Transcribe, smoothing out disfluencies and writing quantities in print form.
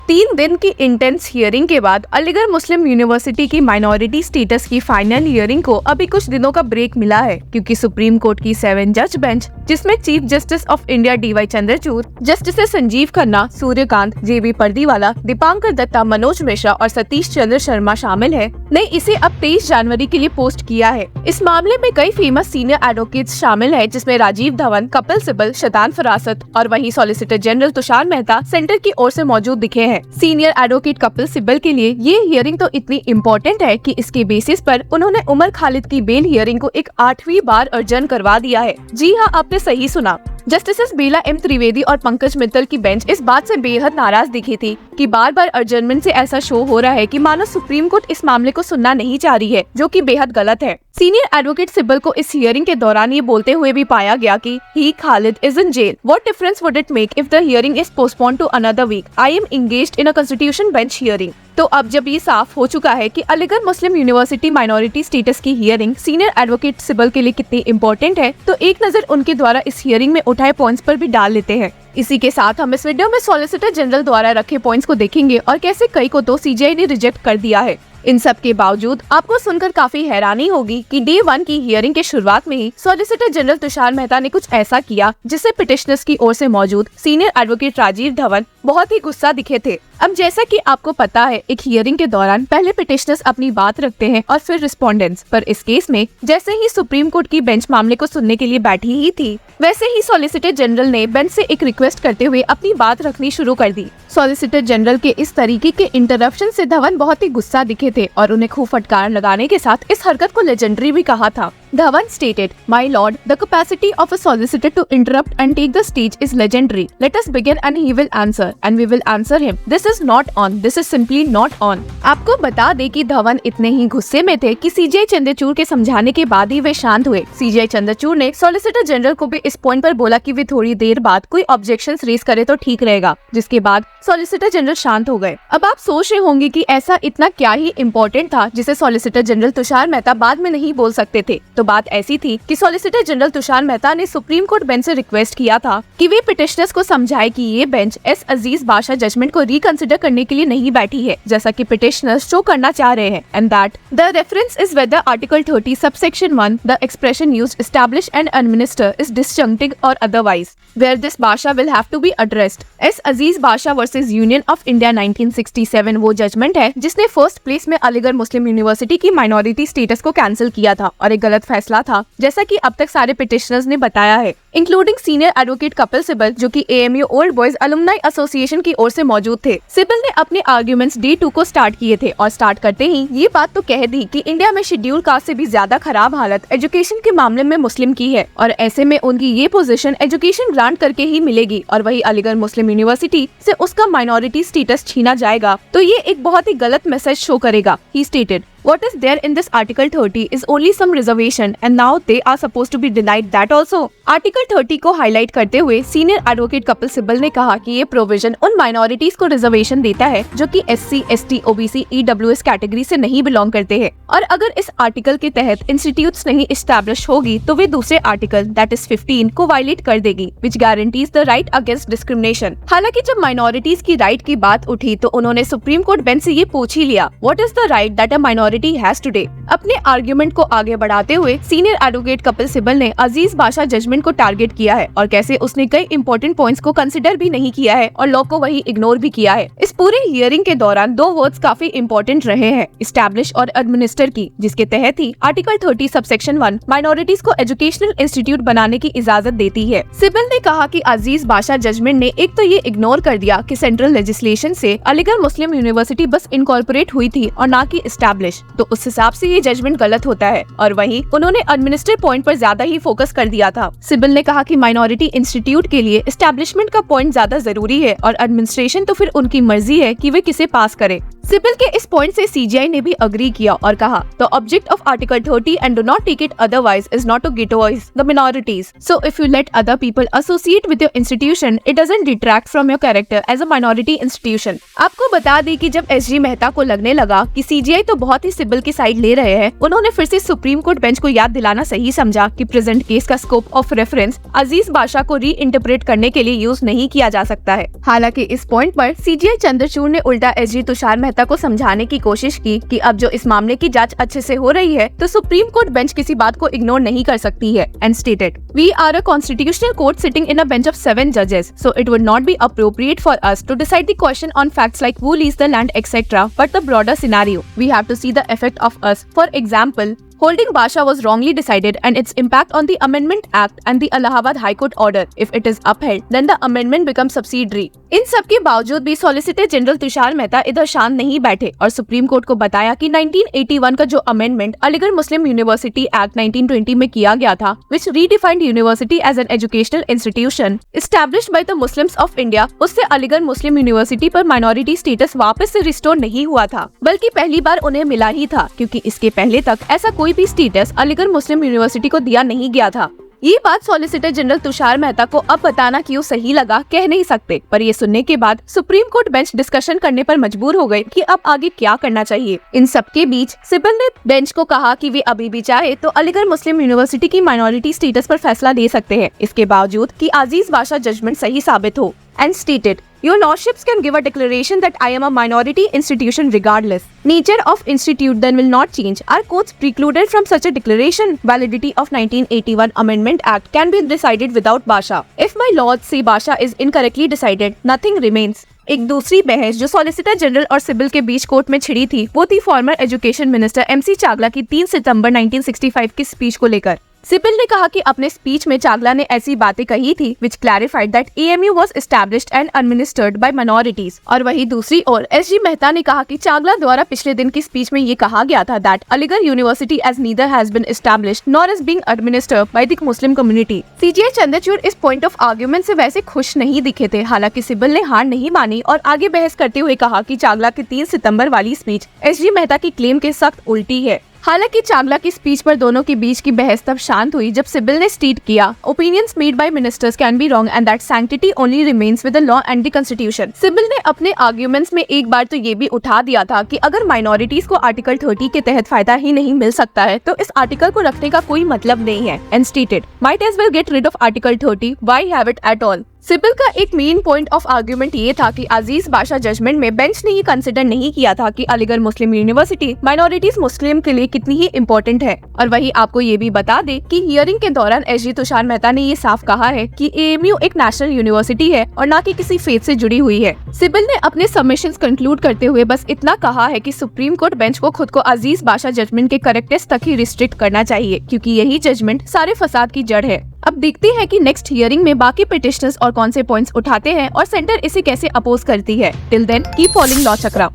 3 दिन की intense hearing के बाद अलीगढ़ मुस्लिम यूनिवर्सिटी की माइनॉरिटी स्टेटस की फाइनल हियरिंग को अभी कुछ दिनों का ब्रेक मिला है, क्योंकि सुप्रीम कोर्ट की 7 जज बेंच, जिसमें chief justice of India DY Chandrachud, justice Sanjiv Khanna, Suryakant, JB Pardiwala, Dipankar Datta, Manoj Mishra और सतीश चंद्र शर्मा शामिल है, ने इसे अब 23 जनवरी के लिए पोस्ट किया है। इस मामले में कई फेमस सीनियर एडवोकेट्स शामिल है, जिसमें राजीव धवन, कपिल सिब्बल, शतान फरासत और वहीं solicitor general Tushar Mehta centre की ओर से मौजूद दिखे हैं। सीनियर एडवोकेट कपिल सिब्बल के लिए ये हियरिंग तो इतनी इम्पोर्टेंट है कि इसके बेसिस पर उन्होंने उमर खालिद की बेल हियरिंग को एक 8वीं बार अर्जन करवा दिया है। जी हाँ, आपने सही सुना। जस्टिस बेला M त्रिवेदी और पंकज मित्तल की बेंच इस बात से बेहद नाराज दिखी थी कि बार बार अर्जनमेंट से ऐसा शो हो रहा है कि मानो सुप्रीम कोर्ट इस मामले को सुनना नहीं चाह रही है, जो कि बेहद गलत है। सीनियर एडवोकेट सिब्बल को इस हियरिंग के दौरान ये बोलते हुए भी पाया गया कि ही Khalid is in jail. What difference would it make if the hearing is postponed to another week? I am engaged in a constitution bench hearing. तो अब जब ये साफ हो चुका है कि Aligarh Muslim University minority status की हियरिंग सीनियर एडवोकेट सिब्बल के लिए कितनी इम्पोर्टेंट है, तो एक नजर उनके द्वारा इस हियरिंग में उठाए पॉइंट्स पर भी डाल लेते हैं। इसी के साथ हम इस वीडियो में सॉलिसिटर जनरल द्वारा रखे पॉइंट्स को देखेंगे और कैसे कई को तो CJI ने रिजेक्ट कर दिया है। इन सब के बावजूद आपको सुनकर काफी हैरानी होगी कि डे 1 की हियरिंग के शुरुआत में ही सॉलिसिटर जनरल तुषार मेहता ने कुछ ऐसा किया जिससे पिटिशनर्स की ओर से मौजूद सीनियर एडवोकेट राजीव धवन बहुत ही गुस्सा दिखे थे। अब जैसा कि आपको पता है, एक हियरिंग के दौरान पहले पिटिशनर्स अपनी बात रखते हैं और फिर रिस्पोंडेंट्स, पर इस केस में जैसे ही सुप्रीम कोर्ट की बेंच मामले को सुनने के लिए बैठी ही थी, वैसे ही सॉलिसिटर जनरल ने बेंच से एक रिक्वेस्ट करते हुए अपनी बात रखनी शुरू कर दी। सॉलिसिटर जनरल के इस तरीके के इंटरप्शन से धवन बहुत ही गुस्सा दिखे थे और उन्हें खूब फटकार लगाने के साथ इस हरकत को लेजेंडरी भी कहा था। Dhawan stated, "My lord, the capacity of a solicitor to interrupt and take the stage is legendary. Let us begin and he will answer, and we will answer him. This is not on. This is simply not on." आपको बता दे कि धवन इतने ही गुस्से में थे कि CJI Chandrachud के समझाने के बाद ही वे शांत हुए। CJI चंद्रचूड़ ने सॉलिसिटर जनरल को भी इस पॉइंट पर बोला कि वे थोड़ी देर बाद कोई ऑब्जेक्शंस रेज करे तो ठीक रहेगा, जिसके बाद सॉलिसिटर जनरल शांत हो गए। अब आप सोच रहे होंगे कि ऐसा इतना क्या ही इम्पोर्टेंट था जिसे सॉलिसिटर जनरल तुषार मेहता बाद में नहीं बोल सकते थे। तो बात ऐसी थी कि सॉलिसिटर जनरल तुषार मेहता ने सुप्रीम कोर्ट बेंच से रिक्वेस्ट किया था कि वे पिटिशनर्स को समझाए कि ये बेंच S अजीज बादशाह जजमेंट को रिकंसिडर करने के लिए नहीं बैठी है, जैसा कि पिटिशनर्स शो करना चाह रहे हैं, and that the reference is whether article 30 subsection 1 the expression used establish and administer is disjunctive or otherwise where this Badshah will have to be addressed. S Aziz Badshah versus union of India 1967 वो judgement है जिसने first place में Aligarh Muslim university की minority status को cancel किया था और एक गलत फैसला था, जैसा कि अब तक सारे पिटिशनर्स ने बताया है, including senior advocate Kapil Sibal, जो कि AMU old boys alumni association की ओर से मौजूद थे। सिब्बल ने अपने आर्ग्यूमेंट्स डे 2 को स्टार्ट किए थे और स्टार्ट करते ही ये बात तो कह दी कि इंडिया में शेड्यूल कास्ट से भी ज्यादा खराब हालत एजुकेशन के मामले में मुस्लिम की है और ऐसे में उनकी ये पोजीशन एजुकेशन ग्रांट करके ही मिलेगी और वही अलीगढ़ मुस्लिम यूनिवर्सिटी से उसका माइनॉरिटी स्टेटस छीना जाएगा, तो ये एक बहुत ही गलत मैसेज शो करेगा। ही stated, What is there in this Article 30 is only some reservation and now they are supposed to be denied that also. Article 30 को हाईलाइट करते हुए सीनियर एडवोकेट कपिल सिब्बल ने कहा कि ये प्रोविजन उन माइनॉरिटीज को रिजर्वेशन देता है जो कि SC, ST, OBC, EWS category से नहीं बिलोंग करते हैं और अगर इस आर्टिकल के तहत इंस्टीट्यूट्स नहीं इस्टेब्लिश होगी तो वे दूसरे आर्टिकल दैट इज 15 को वायलेट कर देगी, which guarantees the right against discrimination. हालांकि जब माइनॉरिटीज की राइट की बात उठी तो उन्होंने सुप्रीम कोर्ट बेंच से ये पूछ ही लिया, what is the right that a minority has today. अपने आर्ग्यूमेंट को आगे बढ़ाते हुए सीनियर एडवोकेट कपिल सिब्बल ने अजीज बादशाह जजमेंट को टारगेट किया है और कैसे उसने कई इंपॉर्टेंट पॉइंट्स को कंसिडर भी नहीं किया है और लॉ को वही इग्नोर भी किया है। इस पूरे हियरिंग के दौरान 2 वर्ड्स काफी इंपॉर्टेंट रहे हैं, इस्टेब्लिश और एडमिनिस्टर की, जिसके तहत ही आर्टिकल 30 सबसेक्शन 1 माइनॉरिटीज को एजुकेशनल इंस्टीट्यूट बनाने की इजाजत देती है। सिब्बल ने कहा कि अजीज बादशाह जजमेंट ने एक तो ये इग्नोर कर दिया कि सेंट्रल लेजिस्लेशन से अलीगढ़ मुस्लिम यूनिवर्सिटी बस इनकॉर्पोरेट हुई थी और ना कि इस्टेब्लिश, तो उस हिसाब से ये जजमेंट गलत होता है और वहीं उन्होंने एडमिनिस्टर पॉइंट पर ज्यादा ही फोकस कर दिया था। सिब्बल ने कहा कि माइनॉरिटी इंस्टीट्यूट के लिए एस्टैब्लिशमेंट का पॉइंट ज्यादा जरूरी है और एडमिनिस्ट्रेशन तो फिर उनकी मर्जी है कि वे किसे पास करे। सिबिल के इस पॉइंट से सीजीआई ने भी अग्री किया और कहा the object of article 30 and do not take it otherwise is not to ghettoize the minorities. So if you let other people associate with your institution, it doesn't detract from your character as a minority institution. आपको बता दें कि जब SG Mehta को लगने लगा कि CGI तो बहुत ही सिबिल की साइड ले रहे हैं, उन्होंने फिर से सुप्रीम कोर्ट बेंच को याद दिलाना सही समझा कि प्रेजेंट केस का स्कोप ऑफ रेफरेंस अजीज बादशाह को री इंटरप्रेट करने के लिए यूज नहीं किया जा सकता है। हालांकि इस पॉइंट पर सीजीआई चंद्रचूड़ ने उल्टा एसजी तुषार मेहता को समझाने की कोशिश की कि अब जो इस मामले की जांच अच्छे से हो रही है तो सुप्रीम कोर्ट बेंच किसी बात को इग्नोर नहीं कर सकती है and stated we are a constitutional court sitting in a bench of 7 judges, so it would not be appropriate for us to decide the question on facts like who leased the land etc. but the broader scenario. We have to see the effect of us. For example, holding Basha was wrongly decided and its impact on the Amendment Act and the Allahabad High Court order. If it is upheld, then the amendment becomes subsidiary. इन सब के बावजूद भी solicitor general Tushar Mehta इधर शांत नहीं बैठे और supreme court को बताया कि 1981 का जो amendment Aligarh Muslim university act 1920 में किया गया था, which redefined university as an educational institution established by the Muslims of India, उससे अलीगढ़ मुस्लिम यूनिवर्सिटी पर माइनॉरिटी स्टेटस वापस से रिस्टोर नहीं हुआ था, बल्कि पहली बार उन्हें मिला ही था, क्योंकि इसके पहले तक ऐसा कोई भी स्टेटस अलीगढ़ मुस्लिम यूनिवर्सिटी को दिया नहीं गया था। ये बात सॉलिसिटर जनरल तुषार मेहता को अब बताना क्यों सही लगा कह नहीं सकते, पर ये सुनने के बाद सुप्रीम कोर्ट बेंच डिस्कशन करने पर मजबूर हो गए कि अब आगे क्या करना चाहिए। इन सब के बीच सिबिल ने बेंच को कहा कि वे अभी भी चाहे तो अलीगढ़ मुस्लिम यूनिवर्सिटी की माइनॉरिटी स्टेटस पर फैसला ले सकते हैं, इसके बावजूद कि अजीज बादशाह जजमेंट सही साबित हो, and stated, Your Lordships can give a declaration that I am a minority institution regardless. Nature of institute then will not change. Our courts precluded from such a declaration. Validity of 1981 Amendment Act can be decided without Basha. If my lords say Basha is incorrectly decided, nothing remains. एक दूसरी बहस जो solicitor general और CIBIL के बीच court में छिड़ी थी, वो थी farmer education minister MC Chawla की 3 सितंबर 1965 की स्पीच को लेकर। सिबिल ने कहा कि अपने स्पीच में चावला ने ऐसी बातें कही थी which clarified that AMU was established and administered by minorities, और वही दूसरी ओर एसजी मेहता ने कहा कि चावला द्वारा पिछले दिन की स्पीच में ये कहा गया था that Aligarh university as neither has been established nor is being administered by the Muslim community. CGI Chandrachud इस पॉइंट ऑफ आर्ग्यूमेंट से वैसे खुश नहीं दिखे थे, हालांकि सिबिल ने हार नहीं मानी और आगे बहस करते हुए कहा कि चावला की 3 सितंबर वाली स्पीच एसजी मेहता की क्लेम के सख्त उल्टी है। हालांकि चावला की स्पीच पर दोनों के बीच की बहस तब शांत हुई जब सिबिल ने स्टेट किया opinions made by ministers can be wrong and that sanctity only remains with the law and the constitution. CIBIL ने अपने आर्ग्यूमेंट्स में एक बार तो ये भी उठा दिया था कि अगर माइनॉरिटीज को आर्टिकल 30 के तहत फायदा ही नहीं मिल सकता है तो इस आर्टिकल को रखने का कोई मतलब नहीं है, and stated might as well get rid of article 30, why have it at all. Civil का एक मेन पॉइंट ऑफ आर्ग्यूमेंट ये था कि अजीज बादशाह जजमेंट में बेंच ने ये कंसिडर नहीं किया था कि अलीगढ़ मुस्लिम यूनिवर्सिटी माइनॉरिटीज मुस्लिम के लिए कितनी ही इम्पोर्टेंट है। और वही आपको ये भी बता दे कि हियरिंग के दौरान एसजी तुषार मेहता ने ये साफ कहा है कि एएमयू एक नेशनल यूनिवर्सिटी है और न कि किसी फेथ से जुड़ी हुई है। सिबिल ने अपने सबमिशंस कंक्लूड करते हुए बस इतना कहा है कि सुप्रीम कोर्ट बेंच को खुद को अजीज बादशाह जजमेंट के करेक्टनेस तक ही रिस्ट्रिक्ट करना चाहिए, क्योंकि यही जजमेंट सारे फसाद की जड़ है। अब देखते हैं कि नेक्स्ट हियरिंग में बाकी पिटिशनर्स और कौन से पॉइंट्स उठाते हैं और सेंटर इसे कैसे अपोज करती है। Till then keep following law चक्रा।